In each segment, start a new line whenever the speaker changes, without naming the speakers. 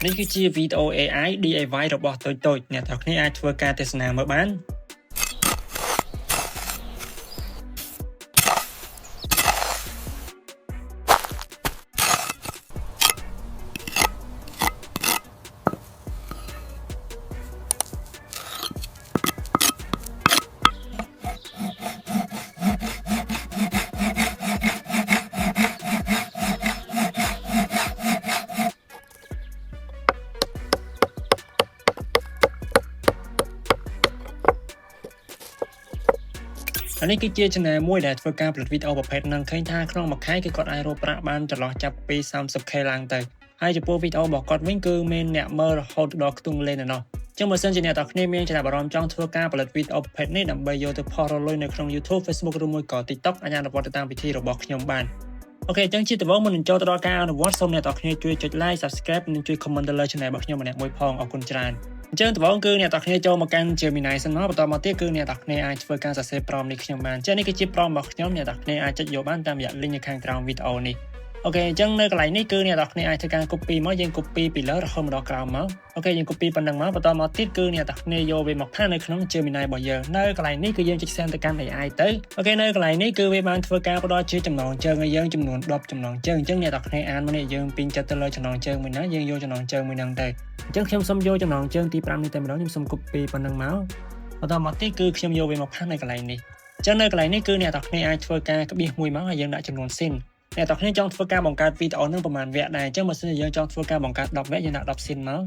នេះគឺជាវីដេអូ AI DIY របស់តូចៗអ្នកទាំងគ្នាអាចធ្វើការទេសនាមើលបាននេះគឺជា channel មួយដែលធ្វើការផលិតវីដេអូប្រភេទហ្នឹងឃើញថាក្នុងមួយខែគឺគាត់អាចរកប្រាក់បានចន្លោះចាប់ពី 30k ឡើងទៅហើយចំពោះវីដេអូរបស់គាត់វិញគឺមានអ្នកមើលរហូតដល់ខ្ទង់លេនឯណោះចឹងបើសិនជាអ្នកទាំងគ្នាមានចំណាប់អារម្មណ៍ចង់ធ្វើការផលិតវីដេអូប្រភេទនេះដើម្បីយកទៅផុសរកលុយនៅក្នុង YouTube Facebook ឬមួយក៏ TikTok អាចអនុវត្តទៅតាមវិធីរបស់ខ្ញុំបានអូខេចឹងជាដំបូងមុននឹងចូលទៅដល់ការអនុវត្តសូមអ្នកទាំងគ្នាជួយចុច like Subscribe និងជួយ comment ទៅលើ channel របស់ខ្ញុំម្នាក់មួយផងអរគុណច្រើនអញ្ចឹងដំបូងគឺអ្នកទាំងគ្នាចូលមកកាន់ Gemini សិនមកបន្តមកទៀតគឺអ្នកទាំងគ្នាអាចធ្វើការសរសេរ prompt នេះខ្ញុំបានចឹងនេះគឺជា prompt របស់ខ្ញុំអ្នកទាំងគ្នាអាចចុចយកបានតាមរយៈ link នៅខាងក្រោមវីដេអូនេះអូខេអញ្ចឹងនៅកន្លែងនេះគឺអ្នកទាំងគ្នាអាចធ្វើការ copy មកយើង copy ពីលើរហូតមកដល់ក្រោមមកអូខេយើង copy ប៉ុណ្ណឹងមកបន្តមកទៀតគឺអ្នកទាំងគ្នាយកវាមកផានៅក្នុង Gemini របស់យើងនៅកន្លែងនេះគឺយើងចុច send ទៅកាន់ AI ទៅអូខេនៅកន្លែងនេះគឺវាបានធ្វើការផ្ដល់ជាចំណងជើងឲ្យយើងចំនួន10ចំណងជើងអញ្ចឹងអ្នកទាំងគ្នាអានមកនេះយើងពេញចិត្តទៅលើចំណងជើងមួយណាយើងយកចំណងជើងមួយហ្នឹងទៅអញ្ចឹងខ្ញុំសូមយកចំណងជើងទី5នេះតែម្ដងខ្ញុំសូម copy ប៉ុណ្ណឹងមកបន្តមកទៀតគឺខ្ញុំយកវាមកផានៅកន្លែងនេះអញ្ចឹងនៅកន្លែងនេះគឺអ្នកទាំងគ្នាអាចធ្វើការក្បៀសមួយមកហើយយើងដាក់ចំនួនស៊ីនអ្នកទាំងគ្នាចង់ធ្វើការបង្កើតវីដេអូនឹងប្រហែលវគ្គដែរអញ្ចឹងបើសិនជាយើងចង់ធ្វើការបង្កើត10វគ្គយើងដាក់10ស៊ីនមក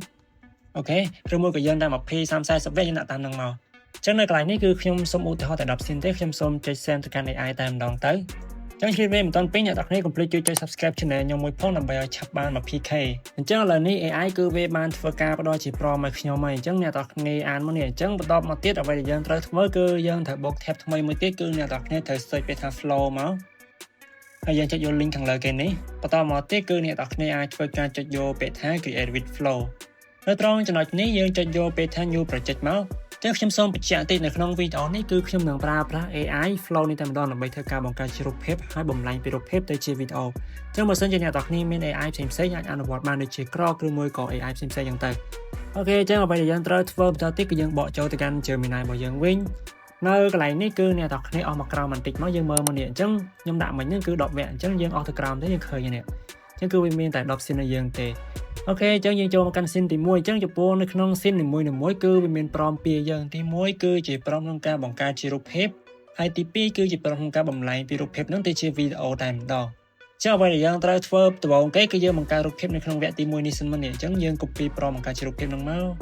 អូខេឬមួយក៏យើងដាក់20 30 40វគ្គយើងដាក់តាមនឹងមកអញ្ចឹងនៅកន្លែងនេះគឺខ្ញុំសូមឧទាហរណ៍តែ10ស៊ីនទេខ្ញុំសូមចុច send ទៅកាន់ AI តែម្ដងទៅអញ្ចឹងជ្រាបវាមិនតាន់ពេញអ្នកទាំងគ្នាកុំភ្លេចជួយចុច subscribe channel ខ្ញុំមួយផងដើម្បីឲ្យឆាប់បាន 20k អញ្ចឹងឥឡូវនេះ AI គឺវាបានធ្វើការផ្ដល់ជា prompt ឲ្យខ្ញុំហើយអញ្ចឹងអ្នកទាំងគ្នាអានមកនេះអញ្ចឹងបន្តមកទៀតអ្វីដែលយើងត្រូវធ្វើគឺយើងត្រូវបូក tab ថ្មីមួយទៀតគឺអ្នកទាំងគ្នាត្រូវ search ពាក្យថា flow មកហើយយើងចុចយក link ខាងលើគេនេះបន្តមកទៀតគឺអ្នកទាំងគ្នាអាចធ្វើការចុចយកពាក្យថា create with flow នៅត្រង់ចំណុចនេះយើងចុចយកពាក្យថា new project មកតែខ្ញុំសូមបញ្ជាក់តិចនៅក្នុងវីដេអូនេះគឺខ្ញុំនឹងប្រើប្រាស់ AI flow នេះតែម្ដងដើម្បីធ្វើការបង្កើតជារូបភាពហើយបំលែងពីរូបភាពទៅជាវីដេអូអញ្ចឹងបើសិនជាអ្នកទាំងគ្នាមាន AI ផ្សេងៗអាចអនុវត្តបានដូចជាក្រកឬមួយក៏ AI ផ្សេងៗចឹងទៅអូខេអញ្ចឹងអ្វីដែលយើងត្រូវធ្វើបន្តទៀតគឺយើងបកចូលទៅកាន់ Gemini របស់យើងវិញនៅកន្លែងនេះគឺអ្នកទាំងគ្នាអស់មកក្រោមបន្តិចមកយើងមើលមកនេះអញ្ចឹងខ្ញុំដាក់មិញហ្នឹងគឺ10វគ្គអញ្ចឹងយើងអស់ទៅក្រោមទៅយើងឃើញនេះអញ្ចឹងគឺវាមានតែ10ស៊ីនឲ្យយើងទេអូខេអញ្ចឹងយើងចូលមកកាន់ស៊ីនទី1អញ្ចឹងចំពោះនៅក្នុងស៊ីននីមួយៗគឺវាមានព្រមពីយើងទី1គឺជាព្រមក្នុងការបង្កើតជារូបភាពហើយទី2គឺជាព្រមក្នុងការបំលែងពីរូបភាពហ្នឹងទៅជាវីដេអូតែម្ដងចុះអ្វីដែលយើងត្រូវធ្វើដំបូងគេគឺយើងបង្កើតរូបភាពនៅក្នុងវគ្គទី1នេះសិនមកនេះអញ្ចឹងយើង copy ព្រមបង្កើតជារូបភាពហ្នឹងម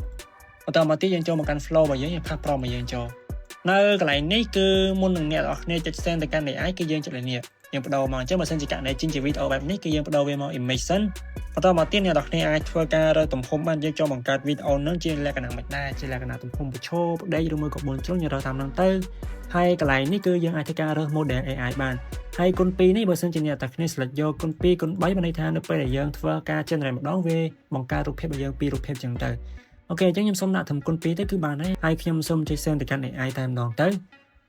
កបន្តមកទៀតយើងចូលមកកាន់ flow របស់យើងផាសព្រមរបស់យើងចូលនៅកន្លែងនេះគឺមុននឹងអ្នកទាំងអស់គ្នាចុច send ទៅកាន់ AI គឺយើងចុចលេខនេះយើងបដូរមកអញ្ចឹងបើសិនជាករណីចេញជាវីដេអូបែបនេះគឺយើងបដូរវាមក image សិនបន្តមកទៀតអ្នកទាំងគ្នាអាចធ្វើការរើសទំហំបានយើងចូលបង្កើតវីដេអូនឹងជាលក្ខណៈមិនដែរជាលក្ខណៈទំហំប្រឈោផ្ដេកឬមួយក៏4ជ្រុងយើងរើសតាមហ្នឹងទៅហើយកន្លែងនេះគឺយើងអាចធ្វើការរើស model AI បានហើយគុណ2នេះបើសិនជាអ្នកទាំងគ្នា select យកគុណ2គុណ3បានន័យថានៅពេលដែលយើងធ្វើការ generate ម្ដងវាបង្កើតរូបភាពឲ្យយើងពីររូបភាពចឹងទៅអូខេអញ្ចឹងខ្ញុំសូមដាក់ត្រឹមគុណ2ទៅគឺបានហើយខ្ញុំសូមចុច send ទៅកាន់ AI តែម្ដងទៅ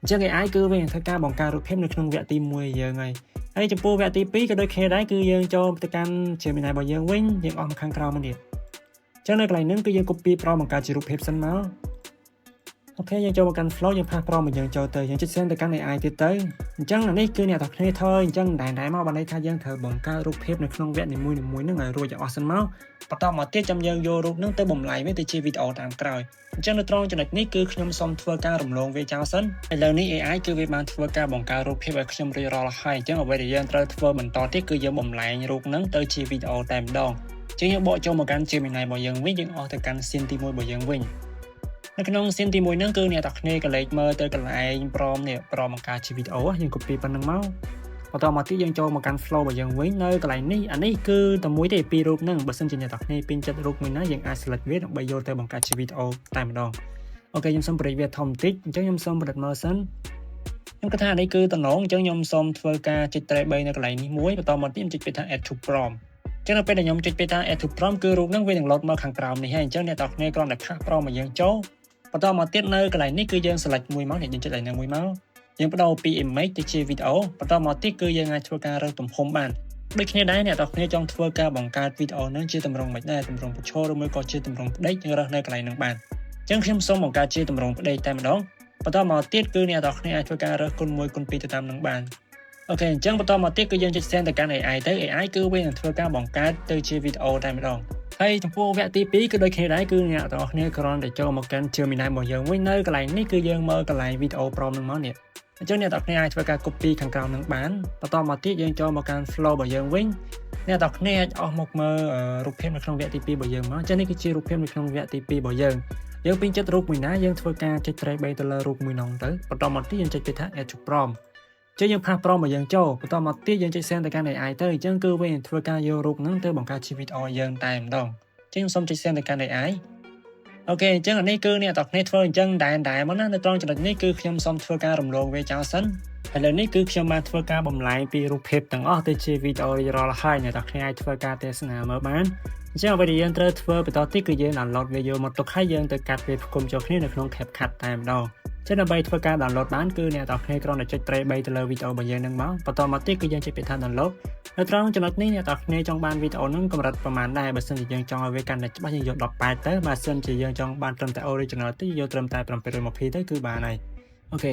អញ្ចឹង AI គឺវានឹងធ្វើការបង្កើតរូបភាពនៅក្នុងវគ្គទី1យើងហើយចំពោះវគ្គទី2ក៏ដូចគ្នាដែរគឺយើងចូលទៅកាន់ Gemini របស់យើងវិញយើងអស់មកខាងក្រោមនេះអញ្ចឹងនៅកន្លែងហ្នឹងគឺយើង copy ព្រមបង្កើតជារូបភាពសិនមកអូខេយើងចូលមកកាន់ flow យើងផាសព្រមមកយើងចូលទៅយើងចុច send ទៅកាន់ AI ទៀតទៅអញ្ចឹងអានេះគឺអ្នកទាំងគ្នាធ្វើអញ្ចឹងដែរមកបានន័យថាយើងត្រូវបង្កើតរូបភាពនៅក្នុងវគ្គនីមួយៗហ្នឹងឲ្យរួចឲ្យអស់សិនមកបន្តមកទៀតចាំយើងយករូបហ្នឹងទៅបំលែងវាទៅជាវីដេអូតាមក្រោយអញ្ចឹងនៅត្រង់ចំណុចនេះគឺខ្ញុំសូមធ្វើការរំលងវាចោលសិនឥឡូវនេះ AI គឺវាបានធ្វើការបង្កើតរូបភាពឲ្យខ្ញុំរួចរាល់ហើយអញ្ចឹងអ្វីដែលយើងត្រូវធ្វើបន្តទៀតគឺយើងបំលែងរូបហ្នឹងទៅជាវីដេអូតែម្ដងអញ្ចឹងយើងបកចូលមកកាន់ Gemini របស់យើងវិញយើងអស់ទៅកាន់ scene ទី1របស់យើងវិញនៅក្នុង scene ទី1ហ្នឹងគឺអ្នកទាំងគ្នាក៏លេចមើលទៅកន្លែងព្រមនេះព្រមបង្កើតជាវីដេអូយើង copy ប៉ុណ្្នឹងមកបន្តមកទៀតយើងចូលមកកាន់ flow របស់យើងវិញនៅកន្លែងនេះអានេះគឺតែមួយទេពីររូបហ្នឹងបើសិនជាអ្នកទាំងគ្នាពេញចិត្តរូបមួយណាយើងអាច select វាដើម្បីយកទៅបង្កើតជាវីដេអូតែម្ដងអូខេខ្ញុំសូមបរិយាវាធំបន្តិចអញ្ចឹងខ្ញុំសូមផលិតមើលសិនខ្ញុំគិតថានេះគឺតំណងអញ្ចឹងខ្ញុំសូមធ្វើការចុចត្រេ3នៅកន្លែងនេះមួយបន្តមកទៀតខ្ញុំចុចពាក្យថា add to prompt អញ្ចឹងនៅពេលដែលខ្ញុំចុចពាក្យថា add to prompt គឺរូបហ្នឹងវានឹង load មកខាងក្រោមនេះហើយអញ្ចឹងអ្នកទាំងគ្នាគ្រាន់តែផាស prompt មកយើងចូលបន្តមកទៀតនៅកន្លែងនេះគឺយើង select មួយមកយើងចុចកន្លែងហ្នឹងមួយមកយើងបដូរពី image ទៅជាវីដេអូបន្តមកទៀតគឺយើងអាចធ្វើការរើសទំហំបាន ដូចគ្នាដែរអ្នកនរគ្នាចង់ធ្វើការបង្កើតវីដេអូនឹងជាទម្រង់មិនដែរទម្រង់ប្រឈរឬមួយក៏ជាទម្រង់ផ្ដេកយើងរើសនៅកន្លែងនឹងបានអញ្ចឹងខ្ញុំសូមបង្កើតជាទម្រង់ផ្ដេកតែម្ដងបន្តមកទៀតគឺអ្នកនរគ្នាអាចធ្វើការរើសគុណ1គុណ2ទៅតាមនឹងបានអូខេអញ្ចឹងបន្តមកទៀតគឺយើងចុច send ទៅកាន់ AI ទៅ AI គឺវានឹងធ្វើការបង្កើតទៅជាវីដេអូតែម្ដងហើយចំពោះវគ្គទី2គឺដូចគ្នាដែរគឺអ្នកនរគ្នាគ្រាន់តែចូលមកកាន់ Gemini របស់យើងវិញនៅកន្លែងនេះគឺយើងមើលកន្លែងវីដេអូ prompt នឹងមកនេះអញ្ចឹងអ្នកនរគ្នាអាចធ្វើការ copy ខាងក្រោមនឹងបានបន្តមកទៀតយើងចូលមកកាន់ flow របស់យើងវិញអ្នកនរគ្នាអាចអស់មកមើលរូបភាពនៅក្នុងវគ្គទី2របស់យើងមកអញ្ចឹងនេះគឺជារូបភាពនៅក្នុងវគ្គទី2របស់យើងពេញចិត្តរូបមួយណាយើងធ្វើការចុចត្រេះ3ទៅលើរូបមួយនោះទៅបន្តមកទៀតយើងចុចពាក្យថា add to prompt ចឹងយើងផាស prompt របស់យើងចូលបន្តមកទៀតយើងចុច send ទៅកាន់ AI ទៅអញ្ចឹងគឺវានឹងធ្វើការយករូបហ្នឹងទៅបង្កើតជាវីដេអូយើងតែម្ដងអញ្ចឹងសូមចុច send ទៅកាន់ AI អូខេអញ្ចឹងអានេះគឺអ្នកនរគ្នាធ្វើអញ្ចឹងដែរមកណានៅត្រង់ចំណុចនេះគឺខ្ញុំសូមធ្វើការរំលងវាចោលសិនឥឡូវនេះគឺខ្ញុំបានធ្វើការបំលែងពីរូបភាពទាំងអស់ទៅជាវីដេអូរួចរាល់ហើយអ្នកនរគ្នាអាចធ្វើការទស្សនាមើលបានអញ្ចឹងអ្វីដែលយើងត្រូវធ្វើបន្តទៀតគឺយើង download វាយកមកទុកហើយយើងទៅកាត់វាផ្គុំចូលគ្នានៅក្នុង CapCut តែម្ដងចឹងដើម្បីធ្វើការ download បានគឺអ្នកនរគ្នាគ្រាន់តែចុចត្រេះ3ទៅលើវីដេអូរបស់យើងនឹងមកបន្តមកទៀតគឺយើងចុចពាក្យថា download នៅត្រង់ចំណុចនេះអ្នកនរគ្នាចង់បានវីដេអូនឹងកម្រិតប្រមាណដែរបើសិនជាយើងចង់ឲ្យវាកាន់តែច្បាស់យើងយក18ទៅបើសិនជាយើងចង់បានត្រឹមតែ original ទៅយកត្រឹមតែ720ទៅគឺបានហើយអូខេ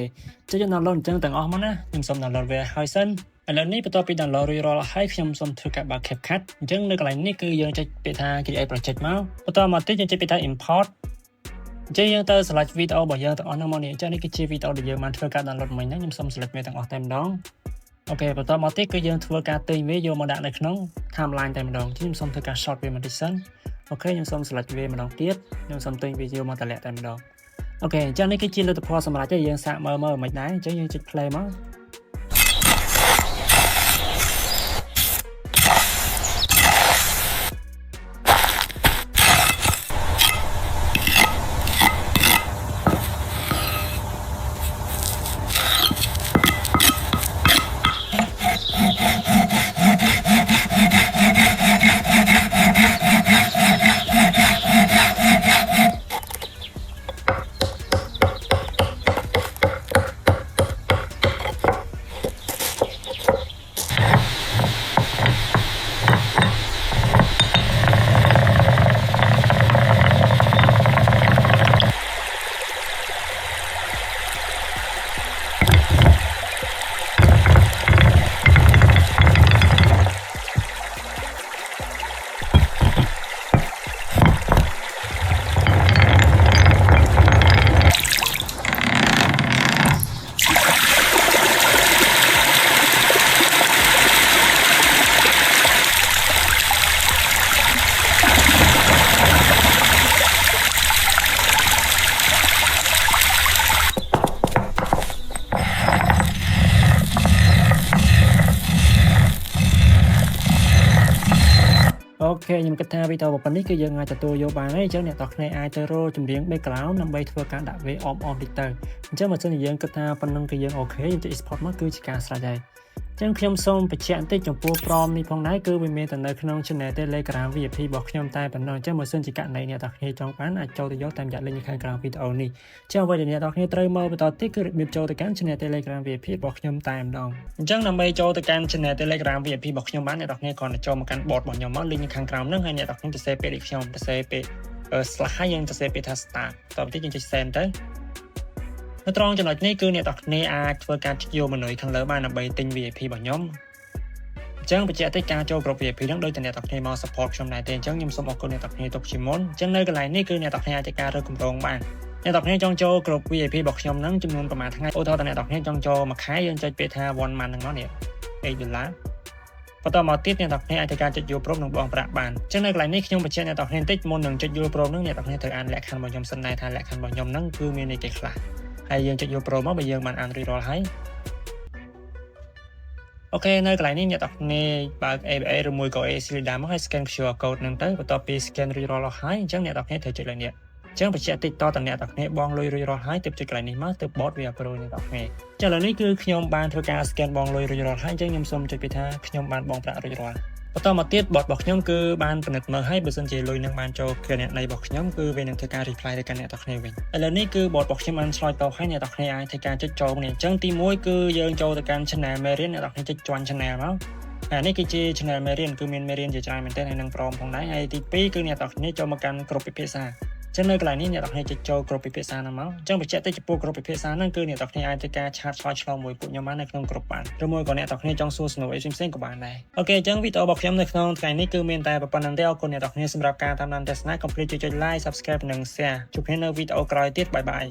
ចុច download អញ្ចឹងទាំងអស់មកណាខ្ញុំសូម download វាហើយសិនឥឡូវនេះបន្ទាប់ពី download រួចរាល់ហើយខ្ញុំសូមធ្វើការបើក CapCut អញ្ចឹងនៅកន្លែងនេះគឺយើងចុចពាក្យថា create project មកបន្តមកទៀតយើងចុចពាក្យថា import អញ្ចឹងយើងទៅ select វីដេអូរបស់យើងទាំងអស់ហ្នឹងមកនេះអញ្ចឹងនេះគឺជាវីដេអូដែលយើងបានធ្វើការ download មិញហ្នឹងខ្ញុំសូម select វាទាំងអស់តែម្ដងអូខេបន្តមកទៀតគឺយើងធ្វើការទិញវាយកមកដាក់នៅក្នុង timeline តែម្ដងខ្ញុំសូមធ្វើការ short វាបន្តិចសិនអូខេខ្ញុំសូម select វាម្ដងទៀតខ្ញុំសូមទិញវាយកមកតម្លាក់តែម្ដងអូខេអញ្ចឹងនេះគឺជាលទ្ធផលសម្រាប់តែយើងសាកមើលមិនដែរអញ្ចឹងយើងចុច play មកអូខេខ្ញុំគិតថាវីដេអូប៉ុណ្នេះគឺយើងអាចទទួលយកបានហើយអញ្ចឹងអ្នកនរគ្នាអាចទៅរកចម្រៀង background ដើម្បីធ្វើការដាក់វាអមតិចទៅអញ្ចឹងបើសិនជាយើងគិតថាប៉ុណ្្នឹងគឺយើងអូខេយើងទៅ export មកគឺជាការស្រេចហើយអញ្ចឹងខ្ញុំសូមបញ្ជាក់បន្តិចចំពោះ prompt នេះផងដែរគឺវាមានតែនៅក្នុង channel Telegram VIP របស់ខ្ញុំតែប៉ុណ្ណោះអញ្ចឹងបើសិនជាករណីអ្នកនរគ្នាចង់បានអាចចូលទៅយកតាមរយៈ link នៅខាងក្រោមវីដេអូនេះអញ្ចឹងអ្វីដែលអ្នកនរគ្នាត្រូវមើលបន្តទៀតគឺរបៀបចូលទៅកាន់ channel Telegram VIP របស់ខ្ញុំតែម្ដងអញ្ចឹងដើម្បីចូលទៅកាន់ channel Telegram VIP របស់ខ្ញុំបានអ្នកនរគ្នាគ្រាន់តែចូលមកកាន់ bot របស់ខ្ញុំមក link នៅខាងក្រោមហ្នឹងហើយអ្នកនរគ្នាទៅសេពាក្យដូចខ្ញុំទៅសេពាក្យ slash ហើយយើងទៅសេពាក្យថា start តទៅទៀតយើងចុច send ទៅនៅត្រង់ចំណុចនេះគឺអ្នកនរគ្នាអាចធ្វើការចុចយកមនុយខាងលើបានដើម្បីទិញ VIP របស់ខ្ញុំអញ្ចឹងបញ្ជាក់តិចការចូលក្រុម VIP ហ្នឹងដូចតែអ្នកនរគ្នាមក support ខ្ញុំដែរទេអញ្ចឹងខ្ញុំសូមអរគុណអ្នកនរគ្នាទុកជាមុនអញ្ចឹងនៅកន្លែងនេះគឺអ្នកនរគ្នាអាចការរើសគម្រោងបានអ្នកនរគ្នាចង់ចូលក្រុម VIP របស់ខ្ញុំហ្នឹងចំនួនប្រហែលថ្ងៃឧទាហរណ៍តែអ្នកនរគ្នាចង់ចូលមួយខែយើងចុចពាក្យថា one month ហ្នឹងនេះ$8បន្តមកទៀតអ្នកនរគ្នាអាចការចុចយកព្រមនឹងបងប្រាក់បានអញ្ចឹងនៅកន្លែងនេះខ្ញុំបញ្ជាក់អ្នកនរគ្នាបន្តិចមុននឹងចុចយកព្រមហ្នឹងអ្នកនរគ្នាត្រូវអានលក្ខខណ្ឌរបស់ខ្ញុំសិនដែរថាលក្ខខណ្ឌរបស់ខ្ញុំហ្នឹងគឺមានន័យគេខ្លះហើយយើងចុចយកព្រមមកបើយើងបានអានរួចរាល់ហើយអូខេនៅកន្លែងនេះអ្នកនរគ្នាបើក ABA ឬមួយក៏ ACLIDA មកហើយ scan QR code ហ្នឹងទៅបន្ទាប់ពី scan រួចរាល់ហើយអញ្ចឹងអ្នកនរគ្នាត្រូវចុចលើនេះអញ្ចឹងបញ្ជាក់តិចតទៅអ្នកនរគ្នាបងលុយរួចរាល់ហើយទើបចុចកន្លែងនេះមកទើប bot វា approve អ្នកនរគ្នាចុះឥឡូវនេះគឺខ្ញុំបានធ្វើការ scan បងលុយរួចរាល់ហើយអញ្ចឹងខ្ញុំសូមចុចពីថាខ្ញុំបានបងប្រាក់រួចរាល់បន្តមកទៀត bot របស់ខ្ញុំគឺបានពិនិត្យមើលហើយបើសិនជាលុយនឹងបានចូលគណនីរបស់ខ្ញុំគឺវានឹងធ្វើការ reply ទៅកាន់អ្នកនរគ្នាវិញឥឡូវនេះគឺ bot របស់ខ្ញុំបានឆ្លើយតបហើយអ្នកនរគ្នាអាចធ្វើការចុចចូលនេះអញ្ចឹងទី1គឺយើងចូលទៅកាន់ channel Marian អ្នកនរគ្នាចុច join channel មក នេះគឺជា channel មេរៀនគឺមានមេរៀនជាច្រើនមែនទែនហើយនឹងព្រមផងដែរហើយទី2គឺអ្នកទាំងគ្នាចូលមកកាន់ក្រុមពិភាក្សាចឹងនៅកន្លែងនេះអ្នកទាំងគ្នាចូលក្រុមពិភាក្សាហ្នឹងមកចឹងបញ្ជាក់ទៅចំពោះក្រុមពិភាក្សាហ្នឹងគឺអ្នកទាំងគ្នាអាចធ្វើការឆាតឆ្លើយឆ្លងមួយពួកខ្ញុំបាននៅក្នុងក្រុមបានឬមួយក៏អ្នកទាំងគ្នាចង់សួរសំណួរអីផ្សេងៗក៏បានដែរអូខេចឹងវីដេអូរបស់ខ្ញុំនៅក្នុងថ្ងៃនេះគឺមានតែប៉ុណ្្នឹងទេអរគុណអ្នកទាំងគ្នាសម្រាប់ការតាមដានទស្សនាកុំភ្លេចជួយចុច like subscribe និង share ជួបគ្នានៅវីដេអូក្រោយទៀតបាយបាយ